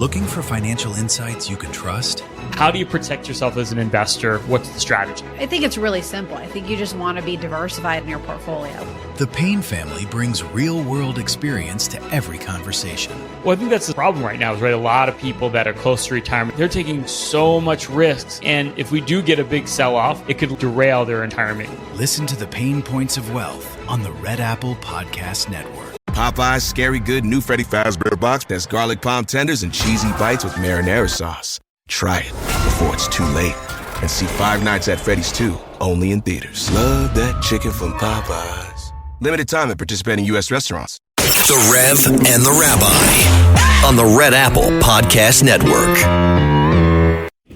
Looking for financial insights you can trust? How do you protect yourself as an investor? What's the strategy? I think it's really simple. I think you just want to be diversified in your portfolio. The Payne family brings real-world experience to every conversation. Well, I think that's the problem right now is, right, a lot of people that are close to retirement, they're taking so much risks. And if we do get a big sell-off, it could derail their retirement. Listen to the Pain Points of Wealth on the Red Apple Podcast Network. Popeye's Scary Good new Freddy Fazbear Box has garlic palm tenders and cheesy bites with marinara sauce. Try it before it's too late. And see Five Nights at Freddy's 2, only in theaters. Love that chicken from Popeyes. Limited time at participating U.S. restaurants. The Rev and the Rabbi on the Red Apple Podcast Network.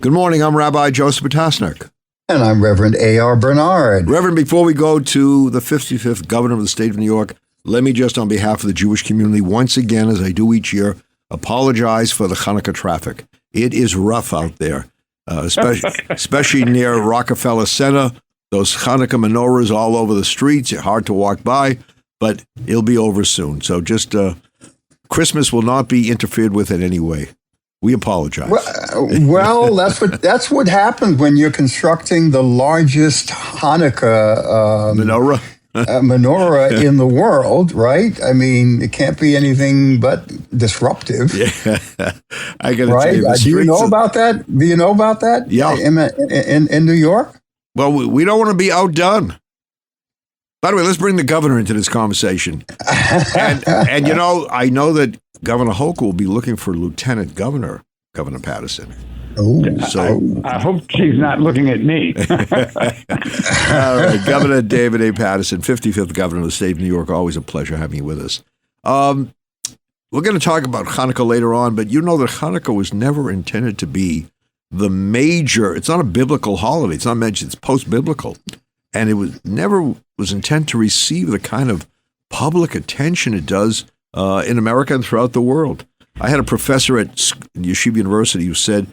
Good morning. I'm Rabbi Joseph Potasnik. And I'm Reverend A.R. Bernard. Reverend, before we go to the 55th Governor of the State of New York, let me just, on behalf of the Jewish community, once again, as I do each year, apologize for the Hanukkah traffic. It is rough out there, especially near Rockefeller Center. Those Hanukkah menorahs all over the streets. It's hard to walk by, but it'll be over soon. So just Christmas will not be interfered with in any way. We apologize. Well, that's what happens when you're constructing the largest Hanukkah menorah in the world, right? I mean, it can't be anything but disruptive. Yeah, I got to tell you. Do you know about that? Do you know about that? Yeah, in New York. Well, we don't want to be outdone. By the way, let's bring the governor into this conversation. and you know, I know that Governor Hochul will be looking for Lieutenant Governor Paterson. Oh, so I hope she's not looking at me. All right, Governor David A. Paterson, 55th Governor of the State of New York. Always a pleasure having you with us. We're going to talk about Hanukkah later on, but you know that Hanukkah was never intended to be the major. It's not a biblical holiday. It's not mentioned. It's post-biblical, and it was never intended to receive the kind of public attention it does in America and throughout the world. I had a professor at Yeshiva University who said,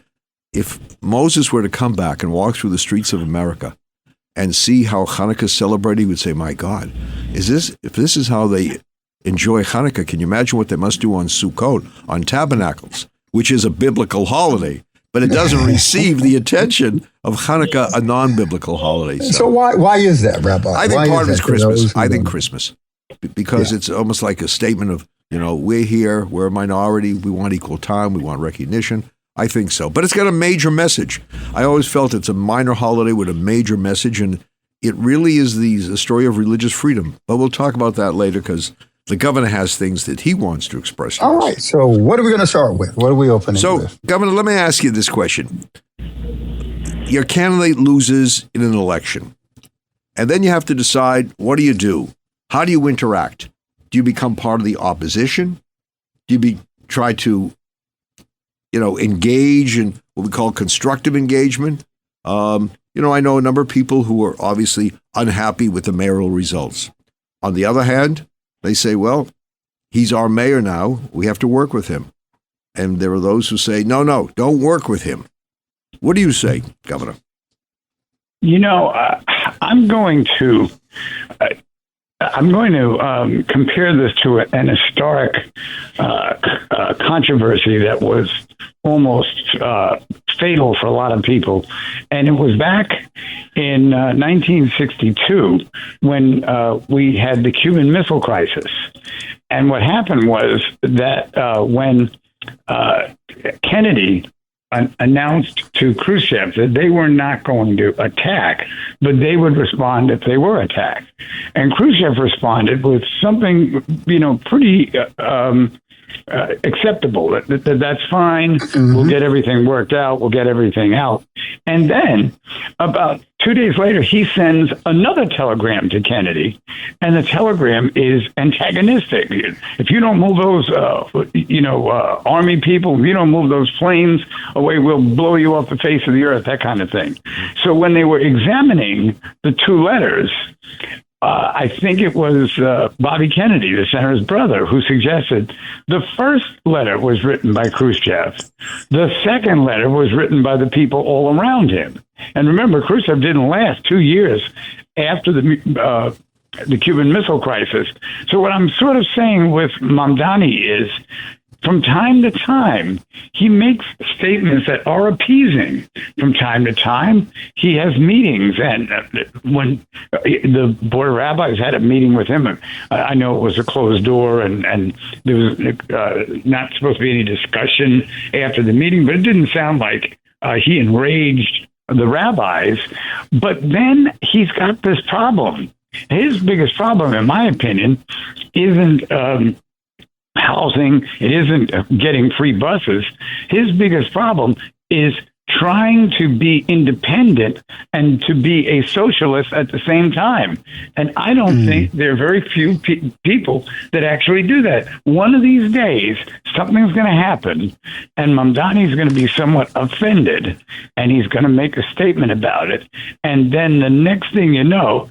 if Moses were to come back and walk through the streets of America and see how Hanukkah is celebrated, he would say, my God, if this is how they enjoy Hanukkah, can you imagine what they must do on Sukkot, on Tabernacles, which is a biblical holiday, but it doesn't receive the attention of Hanukkah, a non-biblical holiday. So why is that, Rabbi? I think part of it is Christmas. I think Christmas, because it's almost like a statement of, you know, we're here, we're a minority, we want equal time, we want recognition. I think so. But it's got a major message. I always felt it's a minor holiday with a major message, and it really is the story of religious freedom. But we'll talk about that later because the governor has things that he wants to express. All right. So what are we going to start with? What are we opening with? So, Governor, let me ask you this question. Your candidate loses in an election, and then you have to decide, what do you do? How do you interact? Do you become part of the opposition? Do you try to engage in what we call constructive engagement? I know a number of people who are obviously unhappy with the mayoral results. On the other hand, they say, well, he's our mayor now. We have to work with him. And there are those who say, no, don't work with him. What do you say, Governor? I'm going to compare this to an historic controversy that was almost fatal for a lot of people. And it was back in 1962 when we had the Cuban Missile Crisis. And what happened was that when Kennedy announced to Khrushchev that they were not going to attack, but they would respond if they were attacked. And Khrushchev responded with something, pretty acceptable. That's fine. Mm-hmm. We'll get everything worked out. We'll get everything out. And then about 2 days later, he sends another telegram to Kennedy, and the telegram is antagonistic. If you don't move those, army people, if you don't move those planes away, we'll blow you off the face of the earth, that kind of thing. So when they were examining the two letters, I think it was Bobby Kennedy, the senator's brother, who suggested the first letter was written by Khrushchev. The second letter was written by the people all around him. And remember, Khrushchev didn't last 2 years after the Cuban Missile Crisis. So what I'm sort of saying with Mamdani is from time to time, he makes statements that are appeasing. From time to time, he has meetings. And when the Board of Rabbis had a meeting with him, I know it was a closed door and there was not supposed to be any discussion after the meeting, but it didn't sound like he enraged the rabbis. But then he's got this problem. His biggest problem, in my opinion, isn't housing. It isn't getting free buses. His biggest problem is trying to be independent and to be a socialist at the same time. And I don't think there are very few people that actually do that. One of these days, something's going to happen, and Mamdani is going to be somewhat offended, and he's going to make a statement about it. And then the next thing you know,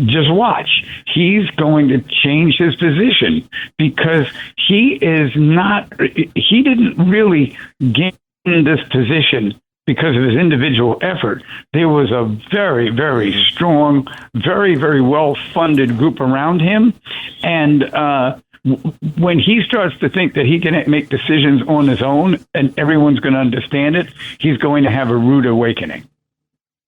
just watch, he's going to change his position, because he didn't really gain this position because of his individual effort. There was a very, very strong, very, very well-funded group around him. And when he starts to think that he can make decisions on his own and everyone's going to understand it, he's going to have a rude awakening.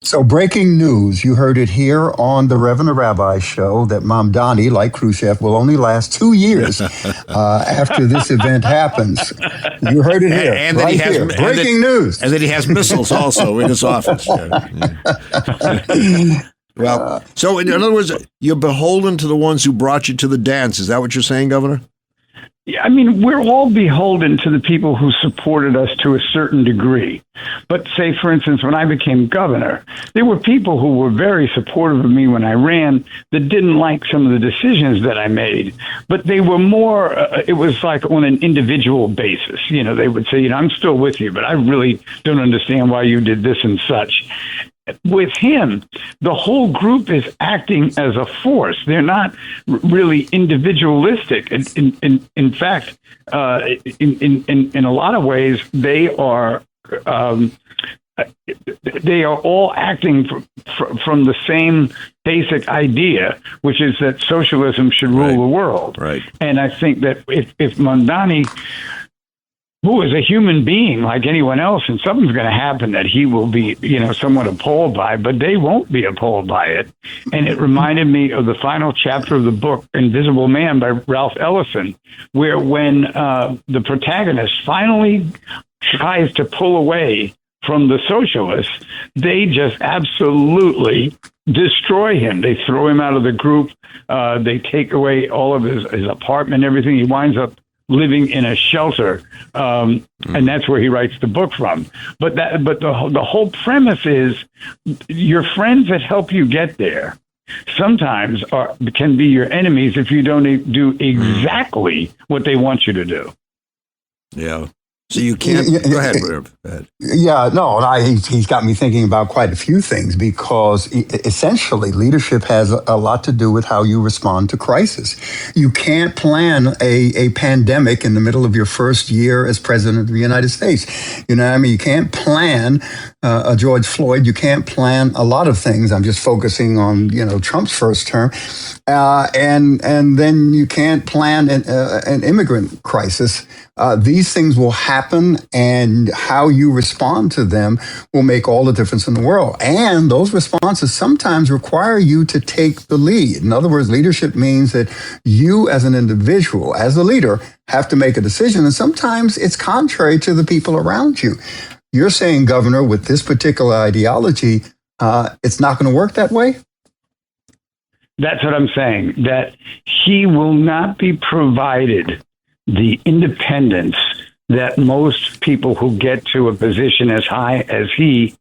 So breaking news, you heard it here on the Reverend Rabbi Show that Mamdani, like Khrushchev, will only last 2 years after this event happens. You heard it here, and right here. Breaking news. And that he has missiles also in his office. Well, so in other words, you're beholden to the ones who brought you to the dance. Is that what you're saying, Governor? Yeah, I mean, we're all beholden to the people who supported us to a certain degree. But say, for instance, when I became governor, there were people who were very supportive of me when I ran that didn't like some of the decisions that I made. But they were more, it was like on an individual basis. You know, they would say, I'm still with you, but I really don't understand why you did this and such. With him, the whole group is acting as a force. They're not really individualistic. In fact, in a lot of ways, they are all acting from the same basic idea, which is that socialism should rule the world. Right. And I think that if Mamdani, who is a human being like anyone else, and something's going to happen that he will be, somewhat appalled by, but they won't be appalled by it. And it reminded me of the final chapter of the book, Invisible Man by Ralph Ellison, where when the protagonist finally tries to pull away from the socialists, they just absolutely destroy him. They throw him out of the group. They take away all of his apartment, everything. He winds up living in a shelter, and that's where he writes the book from. But the whole premise is your friends that help you get there sometimes can be your enemies if you don't do exactly what they want you to do. Yeah. So you can't. Go ahead. Yeah, no, he's got me thinking about quite a few things, because essentially leadership has a lot to do with how you respond to crisis. You can't plan a pandemic in the middle of your first year as president of the United States. You know what I mean? You can't plan a George Floyd. You can't plan a lot of things. I'm just focusing on, Trump's first term. And then you can't plan an immigrant crisis. These things will happen, and how you respond to them will make all the difference in the world. And those responses sometimes require you to take the lead. In other words, leadership means that you as an individual, as a leader, have to make a decision. And sometimes it's contrary to the people around you. You're saying, Governor, with this particular ideology, it's not going to work that way? That's what I'm saying, that he will not be provided the independence that most people who get to a position as high as he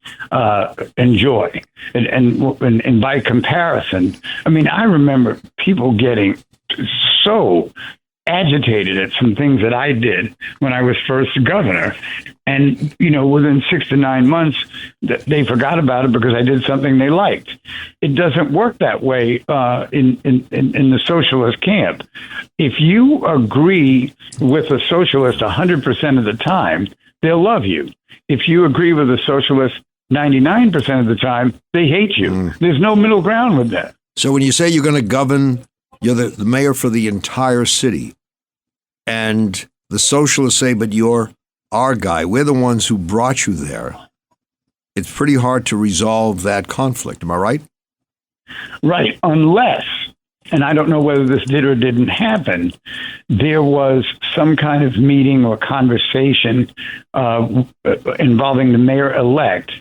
enjoy. And by comparison, I mean, I remember people getting so agitated at some things that I did when I was first governor. And, within 6 to 9 months, they forgot about it because I did something they liked. It doesn't work that way in the socialist camp. If you agree with a socialist 100% of the time, they'll love you. If you agree with a socialist 99% of the time, they hate you. There's no middle ground with that. So when you say you're going to govern, you're the mayor for the entire city, and the socialists say, but you're our guy. We're the ones who brought you there. It's pretty hard to resolve that conflict. Am I right? Right, unless, and I don't know whether this did or didn't happen, there was some kind of meeting or conversation involving the mayor-elect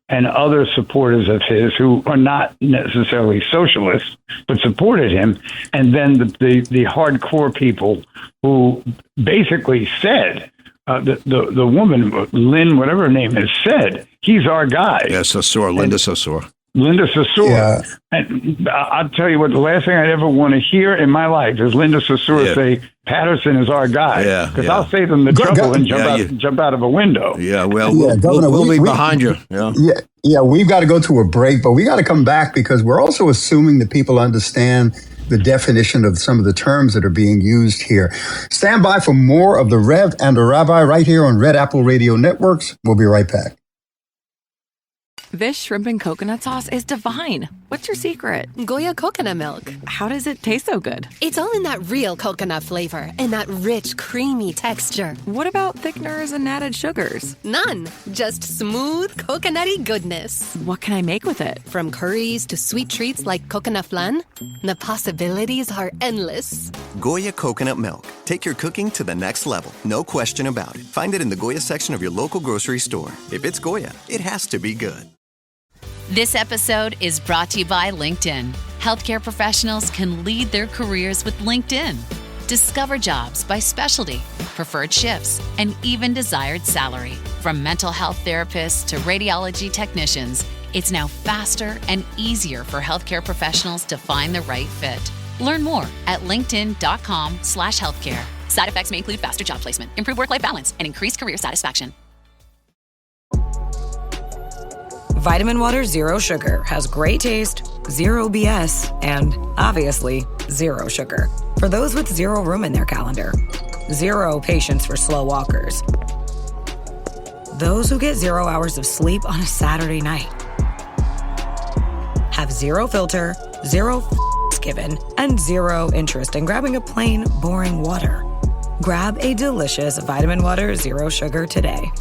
and other supporters of his who are not necessarily socialists, but supported him, and then the hardcore people who basically said, the woman, Lynn, whatever her name is, said, he's our guy. Yeah, Saussure, Linda Saussure. Linda Saussure. Yeah. And I'll tell you what, the last thing I'd ever want to hear in my life is Linda Saussure say, Paterson is our guy. Yeah. Because I'll save them the trouble and jump out of a window. Yeah, well, Governor, we'll be behind you. Yeah. Yeah, we've got to go to a break, but we got to come back because we're also assuming that people understand the definition of some of the terms that are being used here. Stand by for more of The Rev and the Rabbi right here on Red Apple Radio Networks. We'll be right back. This shrimp and coconut sauce is divine. What's your secret? Goya coconut milk. How does it taste so good? It's all in that real coconut flavor and that rich, creamy texture. What about thickeners and added sugars? None. Just smooth, coconutty goodness. What can I make with it? From curries to sweet treats like coconut flan, the possibilities are endless. Goya coconut milk. Take your cooking to the next level. No question about it. Find it in the Goya section of your local grocery store. If it's Goya, it has to be good. This episode is brought to you by LinkedIn. Healthcare professionals can lead their careers with LinkedIn. Discover jobs by specialty, preferred shifts, and even desired salary. From mental health therapists to radiology technicians, it's now faster and easier for healthcare professionals to find the right fit. Learn more at linkedin.com/healthcare. Side effects may include faster job placement, improved work-life balance, and increased career satisfaction. Vitamin Water Zero Sugar has great taste, zero BS, and obviously zero sugar. For those with zero room in their calendar, zero patience for slow walkers, those who get 0 hours of sleep on a Saturday night, have zero filter, zero given, and zero interest in grabbing a plain, boring water. Grab a delicious Vitamin Water Zero Sugar today.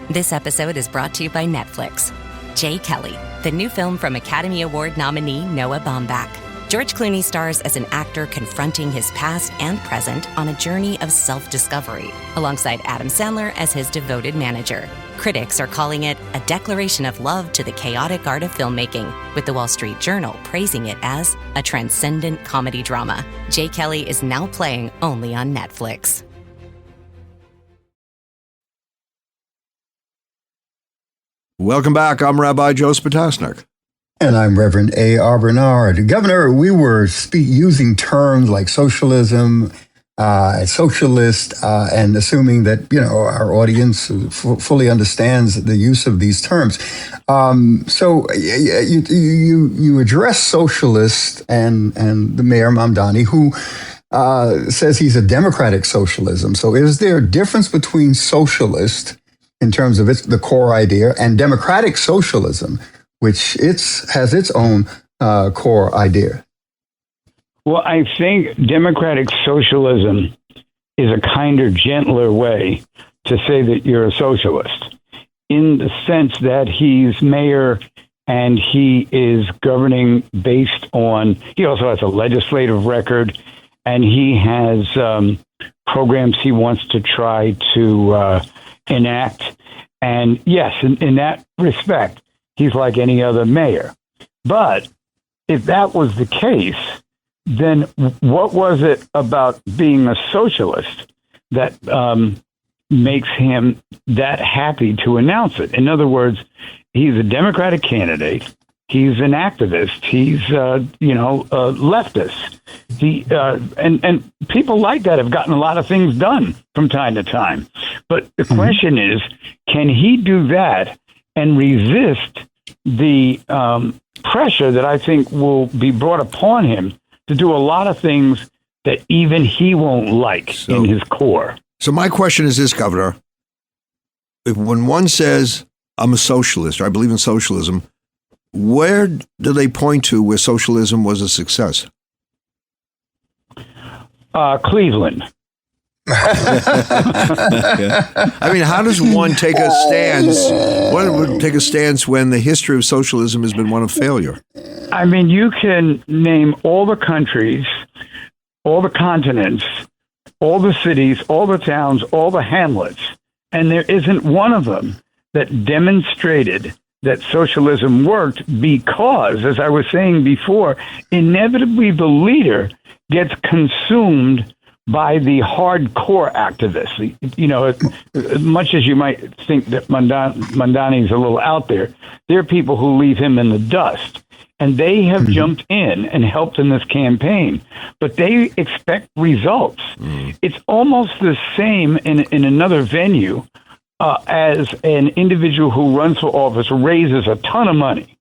This episode is brought to you by Netflix. Jay Kelly, the new film from Academy Award nominee Noah Baumbach. George Clooney stars as an actor confronting his past and present on a journey of self-discovery, alongside Adam Sandler as his devoted manager. Critics are calling it a declaration of love to the chaotic art of filmmaking, with the Wall Street Journal praising it as a transcendent comedy drama. Jay Kelly is now playing only on Netflix. Welcome back. I'm Rabbi Joe Spatasnik. And I'm Reverend A.R. Bernard. Governor, we were using terms like socialism, socialist, and assuming that, our audience fully understands the use of these terms. So you address socialist and the mayor, Mamdani, who says he's a democratic socialism. So is there a difference between socialist in terms of the core idea and democratic socialism, which has its own core idea? Well, I think democratic socialism is a kinder, gentler way to say that you're a socialist, in the sense that he's mayor and he is governing based on, he also has a legislative record, and he has programs he wants to try to enact. And yes, in that respect, he's like any other mayor. But if that was the case, then what was it about being a socialist that makes him that happy to announce it? In other words, he's a Democratic candidate. He's an activist. He's, leftist. And people like that have gotten a lot of things done from time to time. But the question is, can he do that and resist the pressure that I think will be brought upon him to do a lot of things that even he won't like in his core? So my question is this, Governor. When one says, I'm a socialist, or I believe in socialism, where do they point to where socialism was a success? Cleveland. I mean, how does one take a stance? One would take a stance when the history of socialism has been one of failure. I mean, you can name all the countries, all the continents, all the cities, all the towns, all the hamlets, and there isn't one of them that demonstrated that socialism worked because, as I was saying before, inevitably the leader gets consumed by the hardcore activists. You know, as much as you might think that Mamdani is a little out there, there are people who leave him in the dust. And they have jumped in and helped in this campaign, but they expect results. It's almost the same in another venue as an individual who runs for office raises a ton of money,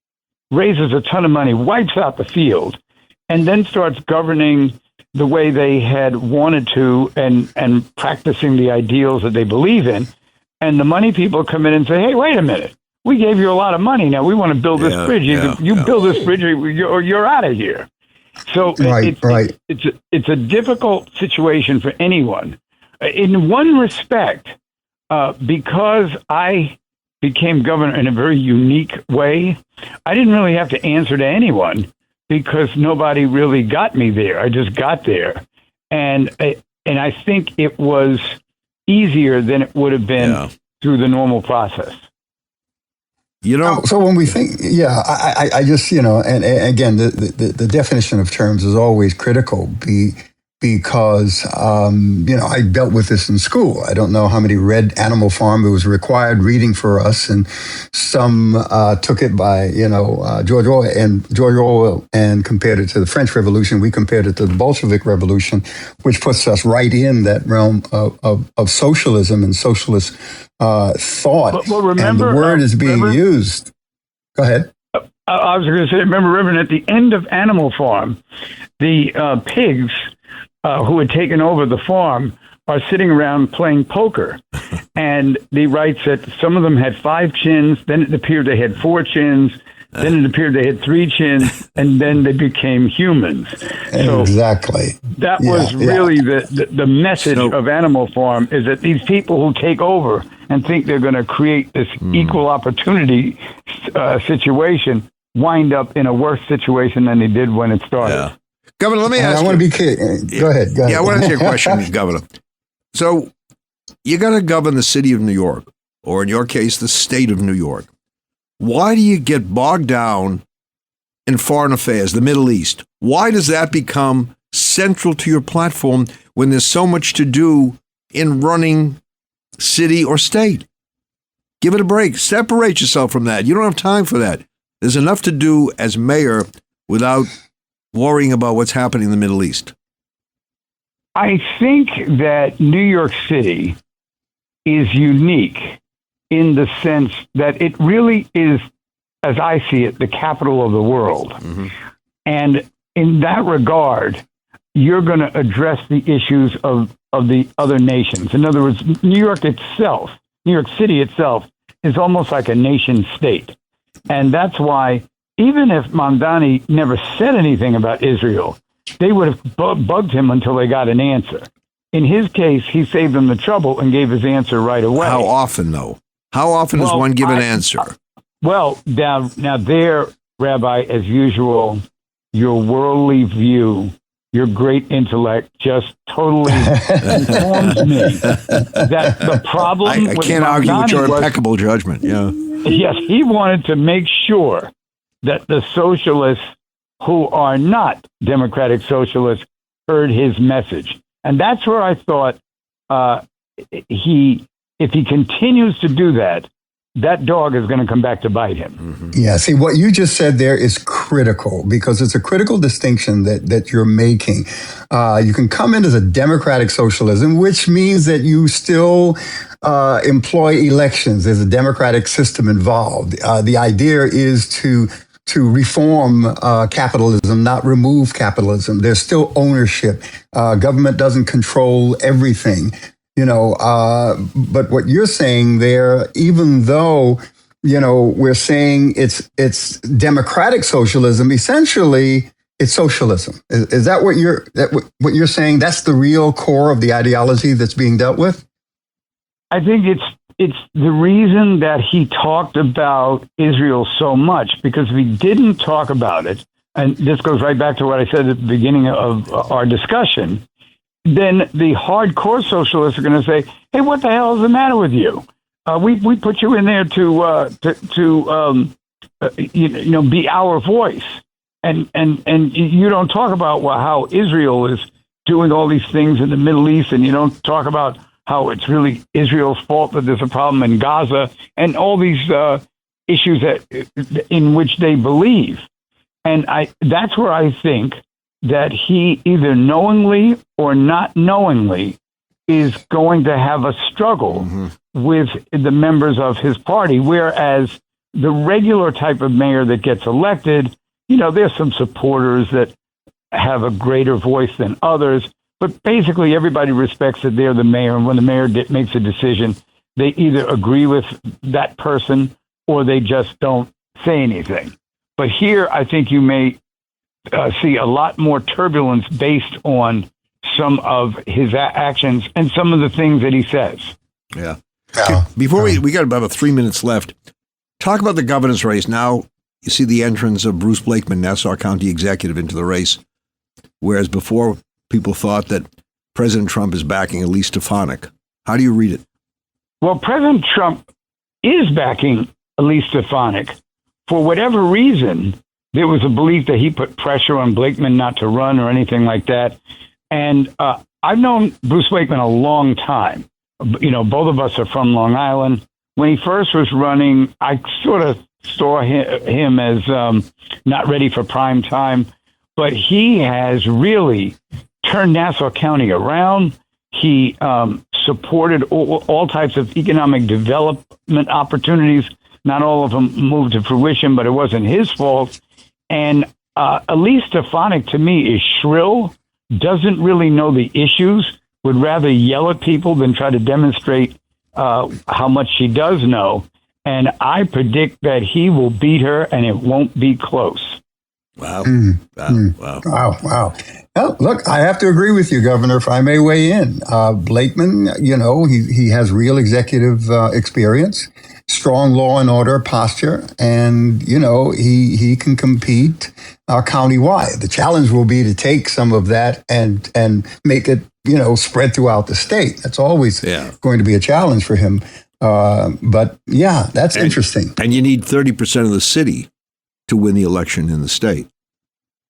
wipes out the field, and then starts governing the way they had wanted to and practicing the ideals that they believe in. And the money people come in and say, hey, wait a minute. We gave you a lot of money. Now we want to build this bridge. You build this bridge or you're out of here. So it's a difficult situation for anyone. In one respect, because I became governor in a very unique way, I didn't really have to answer to anyone because nobody really got me there. I just got there. And I think it was easier than it would have been through the normal process. You know, so when we think, I just, you know, and again, the definition of terms is always critical because, you know, I dealt with this in school. I don't know how many read Animal Farm. It was required reading for us, and some took it by, you know, George Orwell and compared it to the French Revolution. We compared it to the Bolshevik Revolution, which puts us right in that realm of socialism and socialist thought. Well, remember, and the word is being used. Go ahead. I was going to say, remember, Reverend, at the end of Animal Farm, the pigs who had taken over the farm are sitting around playing poker. And he writes that some of them had 5 chins, then it appeared they had 4 chins, then it appeared they had 3 chins, and then they became humans. So exactly. That was really the message of Animal Farm, is that these people who take over and think they're going to create this equal opportunity situation wind up in a worse situation than they did when it started. Yeah. Governor, let me ask you. I want to be clear. Go ahead. Yeah, I want to ask you a question, Governor. So you're going to govern the city of New York, or in your case, the state of New York. Why do you get bogged down in foreign affairs, the Middle East? Why does that become central to your platform when there's so much to do in running city or state? Give it a break. Separate yourself from that. You don't have time for that. There's enough to do as mayor without worrying about what's happening in the Middle East. I think that New York City is unique in the sense that it really is, as I see it, the capital of the world. And in that regard, you're going to address the issues of the other nations. In other words, New York City itself, is almost like a nation state. And that's why, even if Mamdani never said anything about Israel, they would have bugged him until they got an answer. In his case, he saved them the trouble and gave his answer right away. How often, though? How often does one give an answer? Well, now there, Rabbi, as usual, your worldly view, your great intellect just totally informs me that the problem I can't argue with your impeccable judgment. Yeah. Yes, he wanted to make sure that the socialists who are not democratic socialists heard his message. And that's where I thought if he continues to do that, that dog is going to come back to bite him. Yeah, see, what you just said there is critical, because it's a critical distinction that you're making. You can come in as a democratic socialism, which means that you still employ elections. There's a democratic system involved. The idea is to reform capitalism, not remove capitalism. There's still ownership. Government doesn't control everything. But what you're saying there, even though, we're saying it's democratic socialism, essentially it's socialism. Is that what what you're saying? That's the real core of the ideology that's being dealt with? I think it's the reason that he talked about Israel so much, because if he didn't talk about it, and this goes right back to what I said at the beginning of our discussion, then the hardcore socialists are going to say, "Hey, what the hell is the matter with you? We put you in there to be our voice, and you don't talk about how Israel is doing all these things in the Middle East, and you don't talk about how it's really Israel's fault that there's a problem in Gaza, and all these issues in which they believe." And that's where I think that he either knowingly or not knowingly is going to have a struggle with the members of his party, whereas the regular type of mayor that gets elected, there's some supporters that have a greater voice than others, but basically everybody respects that they're the mayor, and when the mayor makes a decision, they either agree with that person or they just don't say anything. But here, I think you may see a lot more turbulence based on some of his actions and some of the things that he says. Yeah. Before we got about 3 minutes left, talk about the governor's race. Now, you see the entrance of Bruce Blakeman, Nassau County executive, into the race, whereas before people thought that President Trump is backing Elise Stefanik. How do you read it? Well, President Trump is backing Elise Stefanik. For whatever reason, there was a belief that he put pressure on Blakeman not to run or anything like that. And I've known Bruce Blakeman a long time. Both of us are from Long Island. When he first was running, I sort of saw him as not ready for prime time. But he has really turned Nassau County around. He supported all types of economic development opportunities. Not all of them moved to fruition, but it wasn't his fault. And Elise Stefanik, to me, is shrill, doesn't really know the issues, would rather yell at people than try to demonstrate how much she does know. And I predict that he will beat her, and it won't be close. Wow. Wow. Well, look, I have to agree with you, Governor, if I may weigh in. Blakeman, he has real executive experience, strong law and order posture, and, he can compete countywide. The challenge will be to take some of that and make it, spread throughout the state. That's always going to be a challenge for him. But yeah, that's interesting. And you need 30% of the city to win the election in the state.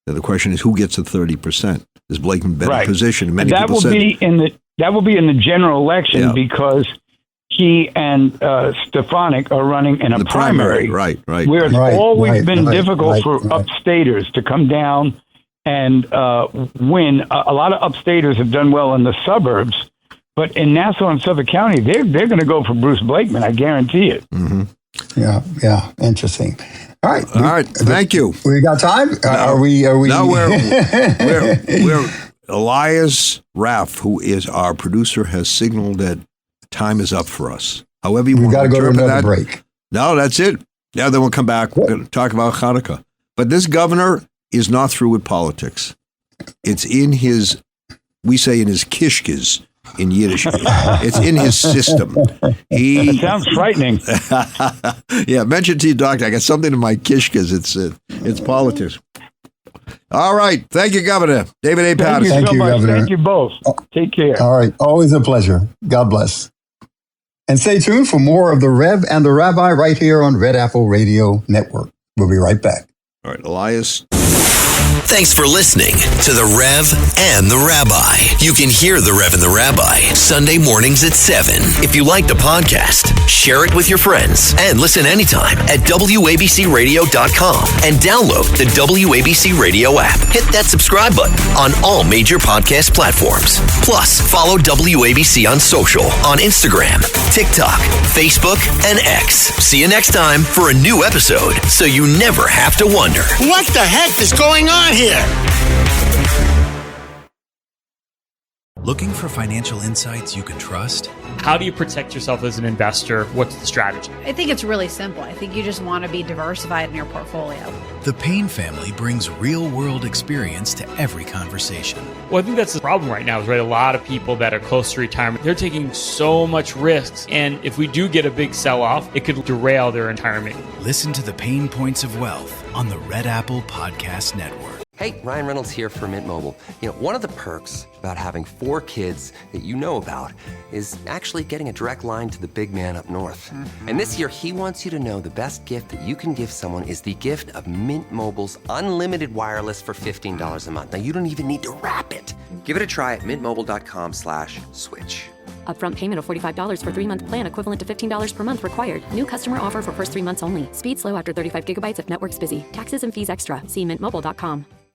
Now, the question is, who gets the 30%? Is Blakeman better positioned? Many that people will said be in the general election because he and Stefanik are running in a primary. Right. Where it's always been difficult for upstaters to come down and win. A lot of upstaters have done well in the suburbs, but in Nassau and Suffolk County, they're going to go for Bruce Blakeman. I guarantee it. Mm-hmm. Yeah. Interesting. All right. Thank you. We got time? Are we? No, we're Elias Raff, who is our producer, has signaled that time is up for us. However you want to go to another that. break. No, that's it. Yeah, then we'll come back. We're going to talk about Hanukkah. But this governor is not through with politics. It's in his, we say in his kishkes in Yiddish. It's in his system. It sounds frightening. Yeah, mention to your doctor. I got something in my kishkes. It's politics. All right. Thank you, Governor David A. Paterson. Thank you so much. Governor. Thank you both. Take care. All right. Always a pleasure. God bless. And stay tuned for more of The Rev and the Rabbi right here on Red Apple Radio Network. We'll be right back. All right, Elias. Thanks for listening to The Rev and the Rabbi. You can hear The Rev and the Rabbi Sunday mornings at 7. If you like the podcast, share it with your friends and listen anytime at WABCRadio.com and download the WABC Radio app. Hit that subscribe button on all major podcast platforms. Plus, follow WABC on social on Instagram, TikTok, Facebook, and X. See you next time for a new episode so you never have to wonder, what the heck is going on here? Looking for financial insights you can trust? How do you protect yourself as an investor? What's the strategy? I think it's really simple. I think you just want to be diversified in your portfolio. The Payne family brings real-world experience to every conversation. Well, I think that's the problem right now is, right, a lot of people that are close to retirement, they're taking so much risks. And if we do get a big sell-off, it could derail their retirement. Listen to the Payne Points of Wealth on the Red Apple Podcast Network. Hey, Ryan Reynolds here for Mint Mobile. You know, one of the perks about having 4 kids that you know about is actually getting a direct line to the big man up north. And this year, he wants you to know the best gift that you can give someone is the gift of Mint Mobile's unlimited wireless for $15 a month. Now, you don't even need to wrap it. Give it a try at mintmobile.com/switch. Upfront payment of $45 for 3-month plan equivalent to $15 per month required. New customer offer for first 3 months only. Speed slow after 35 gigabytes if network's busy. Taxes and fees extra. See mintmobile.com.